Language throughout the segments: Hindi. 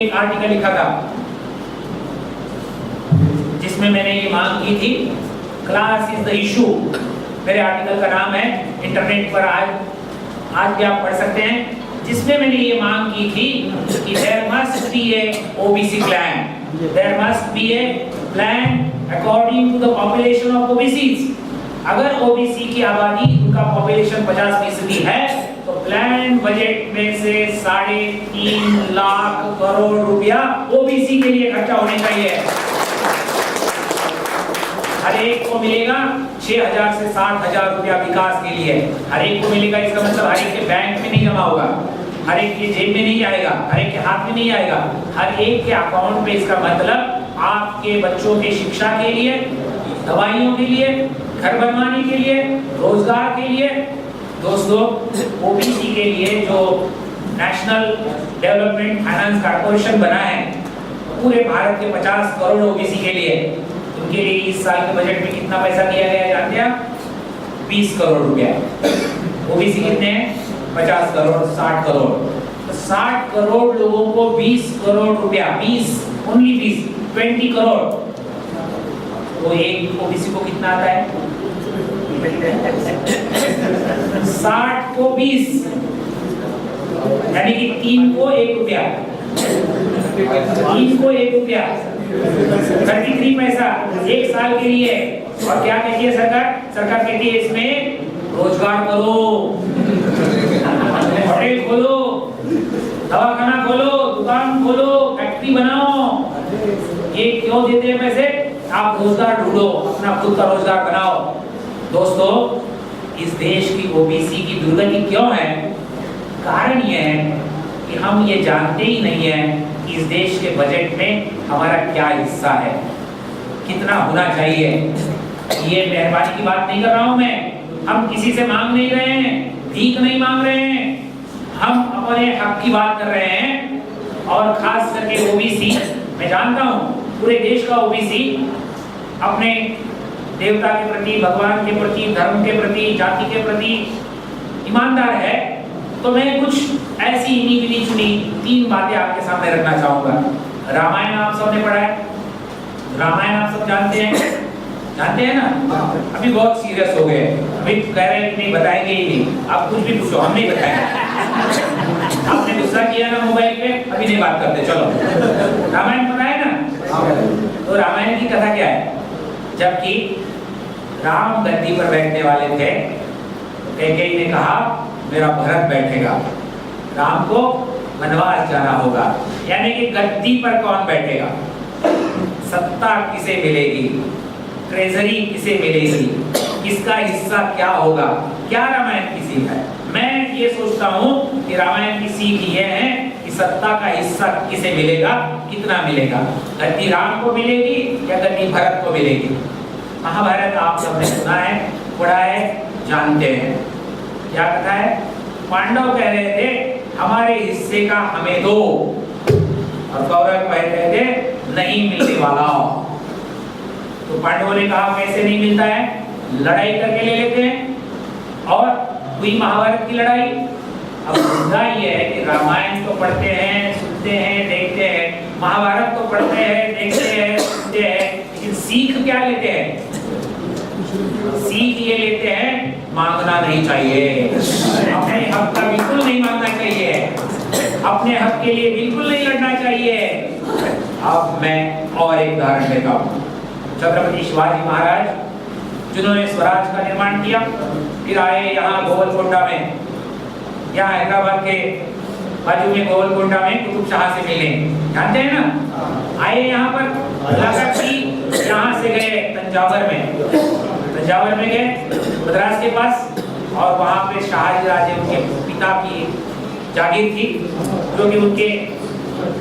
एक आर्टिकल लिखा था जिसमें मैंने ये मांग की थी, क्लास इज द इशू। मेरे आर्टिकल का नाम है, इंटरनेट पर आज भी आप पढ़ सकते हैं, जिसमें मैंने ये मांग की थी कि there must be a OBC plan, there must be a plan according to the population of OBCs. अगर ओबीसी की आबादी, उनका पॉपुलेशन 50% है, तो प्लान बजट में से 3.5 लाख करोड़ रुपया ओबीसी के लिए खर्चा होने चाहिए। हर एक को मिलेगा 6,000 से 60,000 रुपया विकास के लिए। हर एक को मिलेगा, इसका मतलब हर एक के बैंक में नहीं जमा होगा, हर एक के जेब में नहीं आएगा, हर एक के हाथ में नहीं आएगा, हर एक के अकाउंट पे। इसका मतलब आपके बच्चों की शिक्षा के लिए, दवाइयों के लिए, घर बनवाने के लिए, रोजगार के लिए। दोस्तों, ओबीसी के लिए जो नेशनल डेवलपमेंट फाइनेंस कॉर्पोरेशन बना है, पूरे भारत के 50 करोड़ ओबीसी के लिए, उनके लिए इस साल के बजट में कितना पैसा दिया गया है जानते हैं? 20 करोड़ रुपया। ओबीसी कितने हैं? 50 करोड़, 60 करोड़। तो 60 करोड़ लोगों को 20 करोड़ रुपया, 20 करोड़। तो एक ओबीसी को कितना आता है? 60 को 20, यानी कि 3 को 1 रुपया, 3 को 1 रुपया, 33 पैसा एक साल के लिए। और क्या कहती है सरकार? सरकार कहती है इसमें रोजगार करो, होटल खोलो, दवाखाना खोलो, दुकान खोलो, फैक्ट्री बनाओ। ये क्यों देते हैं पैसे? आप रोजगार ढूंढो, अपना खुद का रोजगार बनाओ। दोस्तों, इस देश की ओबीसी की दुर्गति क्यों है? कारण यह है कि हम ये जानते ही नहीं है कि इस देश के बजट में हमारा क्या हिस्सा है, कितना होना चाहिए। ये मेहरबानी की बात नहीं कर रहा हूं मैं, हम किसी से मांग नहीं रहे हैं, भीख नहीं मांग रहे हैं, हम अपने हक की बात कर रहे हैं। और खास करके ओबीसी, मैं जानता हूं पूरे देश का ओबीसी अपने देवता के प्रति, भगवान के प्रति, धर्म के प्रति, जाति के प्रति ईमानदार है। तो मैं कुछ ऐसी इन्हीं गिनी चुनी 3 बातें आपके सामने रखना चाहूंगा। रामायण आप सबने पढ़ा है, रामायण आप सब जानते हैं ना? अभी बहुत सीरियस हो गए, अभी कह रहे हैं कि नहीं बताएंगे ही नहीं। आप कुछ भी पूछो, हम नहीं बताएंगे। आपने गुस्सा किया ना मोबाइल पे, अभी नहीं बात करते। चलो, रामायण पढ़ा है ना? तो रामायण की कथा क्या है? जबकि राम गद्दी पर बैठने वाले थे, कैकेयी ने कहा मेरा भरत बैठेगा, राम को वनवास जाना होगा। यानी कि गद्दी पर कौन बैठेगा, सत्ता किसे मिलेगी, ट्रेजरी किसे मिलेगी, किसका हिस्सा क्या होगा, क्या रामायण की सीख है? मैं ये सोचता हूँ कि रामायण की सीख ये है कि सत्ता का हिस्सा किसे मिलेगा, कितना मिलेगा। गद्दी राम को मिलेगी या गद्दी भरत को मिलेगी? महाभारत आप सबने सुना है, पढ़ा है, जानते हैं। क्या कथा है? पांडव कह रहे थे हमारे हिस्से का हमें दो, और कौरव कह रहे थे नहीं मिलने वाला। तो पांडवों ने कहा कैसे नहीं मिलता है? लड़ाई करके ले लेते हैं। और हुई महाभारत की लड़ाई। अब मुद्दा ये है कि रामायण तो पढ़ते हैं, सुनते हैं, देखते हैं, महाभारत तो पढ़ते हैं, देखते हैं, सुनते हैं, लेकिन सीख क्या लेते हैं? सीख ये लेते हैं मांगना नहीं चाहिए, अपने हक का बिल्कुल नहीं मांगना चाहिए, अपने हक के लिए बिल्कुल नहीं लड़ना चाहिए। अब मैं और एक उदाहरण देता हूँ। छत्रपति शिवाजी महाराज, जिन्होंने स्वराज का निर्माण किया, फिर आए यहाँ गोवलकोंडा में, यहाँ हैदराबाद के बाजू में गोवलकोंडा में कुतुब शाह से मिले, जानते हैं ना? आए यहाँ पर, मुलाकात की, यहाँ से गए तंजावर में गए, मद्रास के पास, और वहाँ पे शाहजी राजे उनके पिता की जागीर थी, जो कि उनके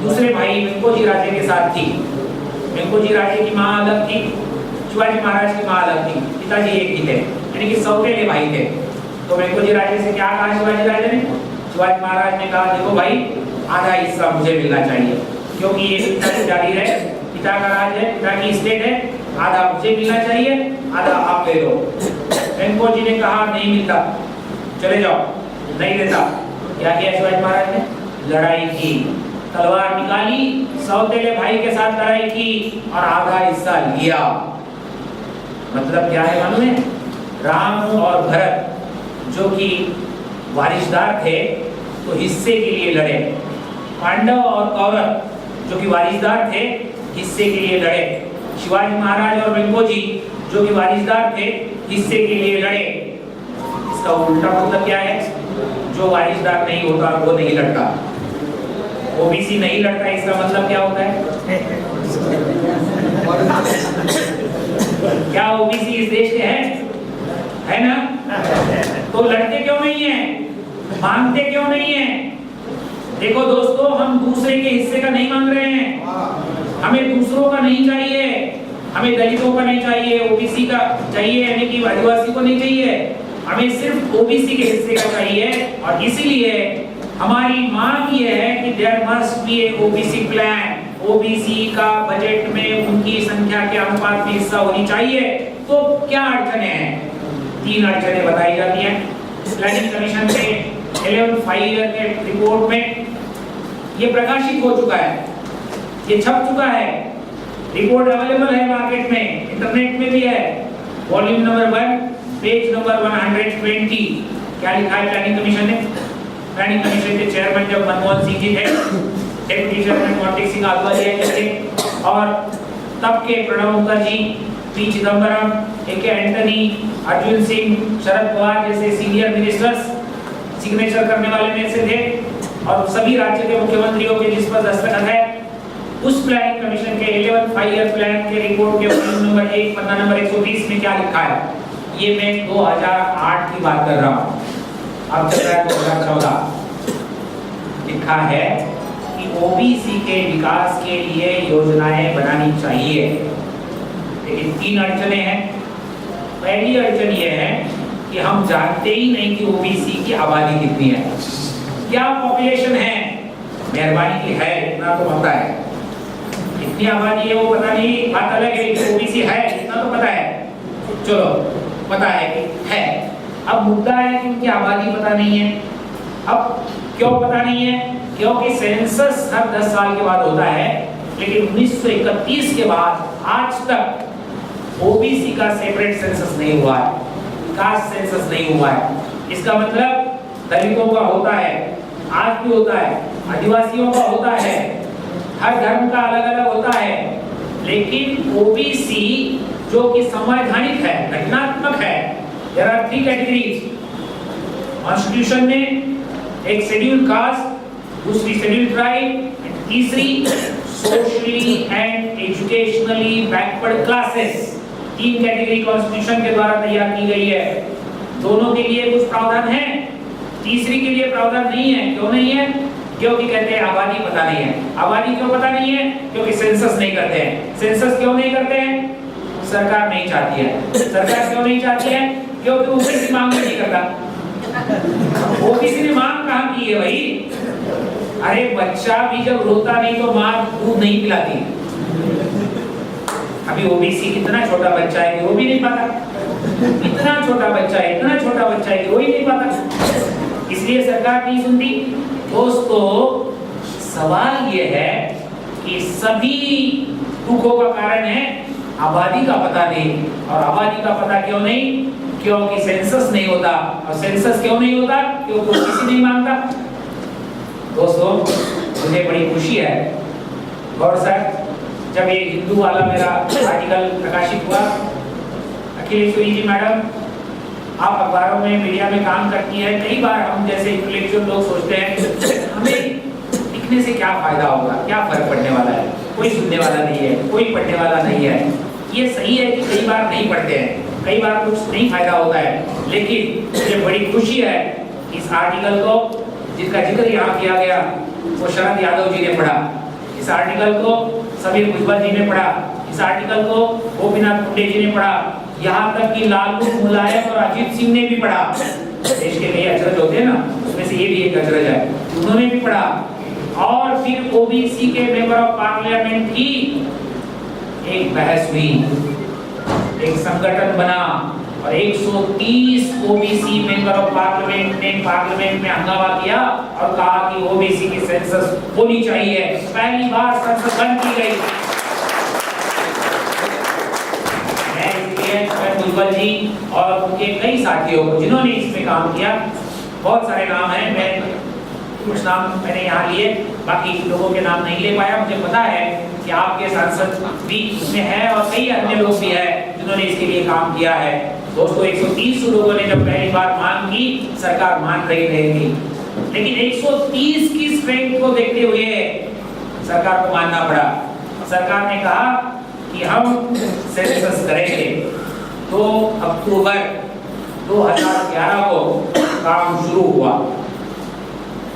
दूसरे भाई वेंकोजी राजे के साथ थी। वेंकोजी राजे की माँ अलग थी, शिवाजी महाराज की माँ अलग थी, पिताजी एक ही थे, यानी कि सौतेले भाई थे। तो वेंकोजी राजे से क्या कहा शिवाजी राजे ने? शिवाजी महाराज ने कहा देखो भाई, आधा हिस्सा मुझे मिलना चाहिए, क्योंकि ये पिता की जागीर है, पिता का राज है, पिता की स्टेट है, आधा मुझे मिलना चाहिए, आधा आप ले लो। वेंकोजी ने कहा नहीं मिलता, चले जाओ, नहीं देता। क्या किया शिवाजी महाराज ने? लड़ाई की, तलवार निकाली, सौतेले भाई के साथ लड़ाई की और आधा हिस्सा लिया। मतलब क्या है मालूम है? राम और भरत जो कि वारिसदार थे तो हिस्से के लिए लड़े, पांडव और कौरव जो कि वारिसदार थे हिस्से के लिए लड़े, शिवाजी महाराज और रिंपोजी जो कि वारिसदार थे हिस्से के लिए लड़े। इसका उल्टा मतलब क्या है? जो वारिसदार नहीं होता वो नहीं लड़ता, ओबीसी नहीं लड़ता, इसका मतलब क्या होता है? क्या ओबीसी इस देश के हैं? है ना? तो लड़ते क्यों नहीं है? मांगते क्यों नहीं है? देखो दोस्तों, हम दूसरे के हिस्से का नहीं मांग रहे हैं, हमें दूसरों का नहीं चाहिए, हमें दलितों का नहीं चाहिए, ओबीसी का चाहिए, यानी कि आदिवासी को नहीं चाहिए, हमें सिर्फ ओबीसी के हिस्से का चाहिए। और इसीलिए हमारी मांग ये है कि there must be a OBC plan, OBC का बजट में उनकी संख्या के अनुपात में हिस्सा होनी चाहिए। तो क्या अड़चने हैं? 3 अड़चने बताई जाती हैं प्लानिंग कमीशन के 11/5 के रिपोर्ट में। ये प्रकाशित हो चुका है, ये छप चुका है, रिपोर्ट अवेलेबल है मार्केट में, इंटरनेट में भी है। Volume number 1 page number 120। क्या लिखा है प्लानिंग कमीशन ने? प्लानिंग कमीशन के चेयरमैन जब मनमोहन सिंह जी थे, डेप्यूटी चेयरमैन मोंटेक सिंह आलवालिया जी थे, और तब के प्रणब मुखर्जी, पी चिदम्बरम, ए.के. एंटनी, अर्जुन सिंह, शरद पवार जैसे सीनियर मिनिस्टर्स सिग्नेचर करने वाले में से थे, और सभी राज्य के मुख्यमंत्रियों के जिस पर दस्तखत है। उस प्लानिंग कमीशन के 11/5 ईयर प्लान के रिपोर्ट के वॉल्यूम नंबर 1 पन्ना नंबर 120 में क्या लिखा है? ये मैं 2008 की बात कर रहा हूँ, अब चल रहा है 2014। लिखा है कि ओबीसी के विकास के लिए योजनाएं बनानी चाहिए, लेकिन 3 अड़चने हैं। पहली अड़चन ये है कि हम जानते ही नहीं कि ओबीसी की आबादी कितनी है, क्या पॉपुलेशन है। मेहरबानी की है इतना तो पता है, कितनी आबादी है वो पता नहीं, बात अलग है कि ओबीसी है इतना तो पता है, चलो पता है कि है। अब मुद्दा है कि उनकी आबादी पता नहीं है। अब क्यों पता नहीं है? क्योंकि सेंसस हर 10 साल के बाद होता है, लेकिन 1931 के बाद आज तक ओबीसी का सेपरेट सेंसस नहीं हुआ है, कास्ट सेंसस नहीं हुआ है। इसका मतलब दलितों का होता है, आज भी होता है, आदिवासियों का होता है, हर धर्म का अलग अलग होता है, लेकिन ओबीसी जो कि संवैधानिक है, घटनात्मक है, देयर आर 3 कैटेगरीज कॉन्स्टिट्यूशन में, एक शेड्यूल कास्ट, दूसरी शेड्यूल ट्राइब, तीसरी socially and educationally backward classes. 3 category constitution के द्वारा तैयार की गई है। दोनों के लिए कुछ प्रावधान है, तीसरी के लिए प्रावधान नहीं है। क्यों नहीं है? क्योंकि कहते हैं आबादी पता नहीं है। आबादी क्यों पता नहीं है? क्योंकि सेंसस नहीं करते हैं। सेंसस क्यों नहीं करते हैं? सरकार नहीं चाहती है। सरकार क्यों नहीं चाहती है? क्योंकि ओबीसी मांग नहीं करता। ओबीसी ने मांग कहाँ की है भाई? अरे बच्चा भी जब रोता नहीं तो माँ दूध नहीं पिलाती। अभी ओबीसी कितना छोटा बच्चा है वो भी नहीं पता, इतना छोटा बच्चा है, इतना छोटा बच्चा है वो ही नहीं पता, इसलिए सरकार नहीं सुनती। दोस्तों सवाल ये है कि सभी दुखों का कारण है आबादी का पता नहीं। और आबादी का पता क्यों नहीं? क्योंकि सेंसस नहीं होता। और सेंसस क्यों नहीं होता? क्योंकि किसी नहीं मांगता। दोस्तों मुझे बड़ी खुशी है गौर सर, जब ये हिंदू वाला मेरा आर्टिकल प्रकाशित हुआ, अखिलेश्वरी जी मैडम आप अखबारों में मीडिया में काम करती है, कई बार हम जैसे इंटेलेक्चुअल लोग सोचते हैं हमें लिखने से क्या फायदा होगा, क्या फर्क पड़ने वाला है, कोई सुनने वाला नहीं है, कोई पढ़ने वाला नहीं है। ये सही है कि कई बार नहीं पढ़ते हैं, कई बार कुछ नहीं फायदा होता है, लेकिन मुझे बड़ी खुशी है इस आर्टिकल को जिसका जिक्र यहाँ किया गया वो शरद यादव जी ने पढ़ा, इस आर्टिकल को समीर भुजबल जी ने पढ़ा, इस आर्टिकल को गोपीनाथ मुंडे जी ने पढ़ा, यहाँ तक कि लालू मुलायम और अजीत सिंह ने भी पढ़ा। देश के कई अचरज होते हैं ना, उसमें से ये भी एक अचरज है, उन्होंने भी पढ़ा। और फिर ओबीसी के मेंबर ऑफ पार्लियामेंट की एक बहस हुई, एक संगठन बना और 130 ओबीसी मेंबर ऑफ पार्लियामेंट ने पार्लियामेंट में हंगामा किया और कहा कि ओबीसी की सेंसस होनी चाहिए। पहली बार सेंसस बंद की गई। भुजबल जी और उनके कई साथियों को जिन्होंने इसमें काम किया, बहुत सारे नाम हैं, मैं कुछ नाम मैंने यहाँ लिए, बाकी लोगों के नाम नहीं ले पाया। मुझे पता है कि आपके सांसद भी इसमें है और कई अन्य लोग भी हैं जिन्होंने इसके लिए काम किया है। दोस्तों 130 लोगों ने जब पहली बार मांग की, सरकार मान रही थी, लेकिन 130 की स्ट्रेंथ को देखते हुए सरकार को मानना पड़ा। सरकार ने कहा कि हम सेंसस करेंगे। 2 अक्टूबर 2011 को काम शुरू हुआ।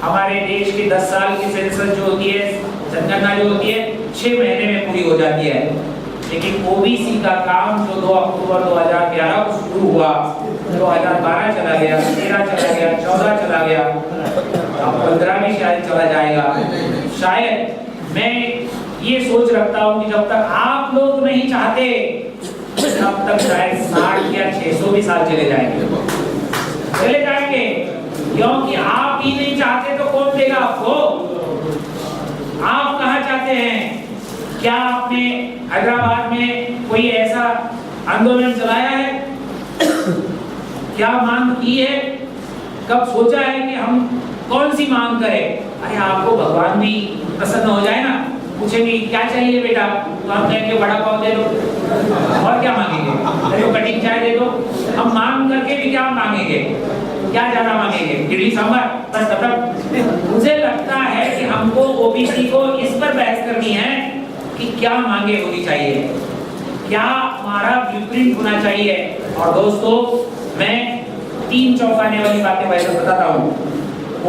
हमारे देश की 10 साल की सेंसस जो होती है, जनगणना जो होती है, 6 महीने में पूरी हो जाती है। लेकिन ओबीसी का काम जो 2 अक्टूबर 2011 को शुरू हुआ, 2012 चला गया, 13 चला गया, 14 चला गया, अब 15 में शायद चला जाएगा। शायद मैं ये सोच रखता हूँ कि जब तक आप लोग नहीं चाहते तब तक शायद 60 या 600 भी साल चले जाएंगे, क्योंकि आप ही नहीं चाहते तो कौन देगा आपको? आप कहाँ चाहते हैं? क्या आपने हैदराबाद में कोई ऐसा आंदोलन चलाया है? क्या मांग की है? कब सोचा है कि हम कौन सी मांग करें? अरे आपको भगवान भी प्रसन्न हो जाए ना, पूछेंगे क्या चाहिए बेटा, तो हम कहेंगे बड़ा पाव दे दो, और क्या मांगेंगे? तो कटिंग चाय दे दो। हम मांग करके भी क्या मांगेंगे? क्या ज्यादा मांगेंगे? इडली सांभर, बस खत्म। मुझे लगता है कि हमको ओबीसी को इस पर बहस करनी है कि क्या मांगे होनी चाहिए, क्या हमारा ब्लूप्रिंट होना चाहिए। और दोस्तों मैं 3 चौंकाने वाली बातें पहले बताता हूँ।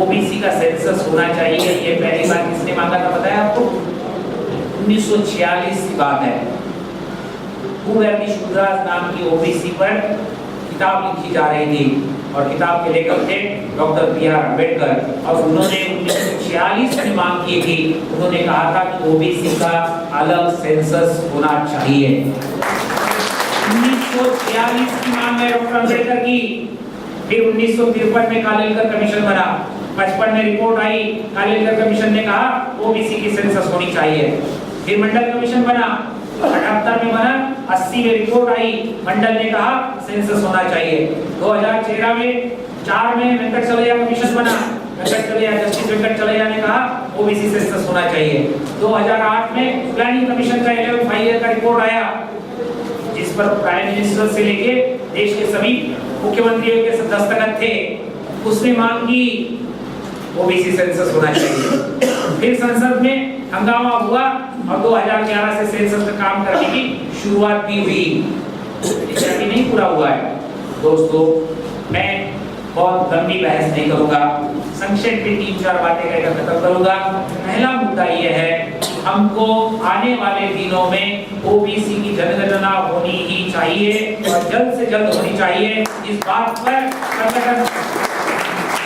ओबीसी का सेंसस होना चाहिए, ये पहली बार किसने मांगा था पता है आपको? 1946 की बात है। भूवर्ती शूद्रास नाम की ओबीसी पर किताब लिखी जा रही थी और किताब के लेखक थे डॉक्टर बी.आर. अम्बेडकर, और उन्होंने 1946 में मांग की थी। उन्होंने कहा था कि ओबीसी का अलग सेंसस होना चाहिए। 1946 की मांग है डॉक्टर अम्बेडकर की। फिर 1953 में कालेलकर कमीशन बना, 55 में रिपोर्ट आई, कालेलकर कमीशन ने कहा ओबीसी की सेंसस होनी चाहिए। फिर मंडल कमीशन बना, 78 में बना, 80 में रिपोर्ट आई, मंडल ने कहा सेंसस होना चाहिए। 2013 में 4 में वेंकट चलैया कमीशन बना, वेंकट चलैया, जस्टिस वेंकट चलैया ने कहा ओबीसी सेंसस होना चाहिए। 2008 में प्लानिंग कमीशन का 11 फाइव का रिपोर्ट आया, जिस पर प्राइम मिनिस्टर से लेके देश के सभी मुख्यमंत्रियों के दस्तखत थे। उसने मांग की ओबीसी सेंसस होना चाहिए। फिर संसद में हंगामा हुआ और 2011 से सेंसस का काम करने की शुरुआत भी हुई। इसका भी नहीं पूरा हुआ है। दोस्तों मैं बहुत लंबी बहस नहीं करूंगा, संक्षेप में 3-4 बातें कहकर खत्म करूंगा। पहला मुद्दा यह है कि हमको आने वाले दिनों में ओबीसी की जनगणना होनी ही चाहिए और जल्द से जल्द होनी चाहिए। इस बात पर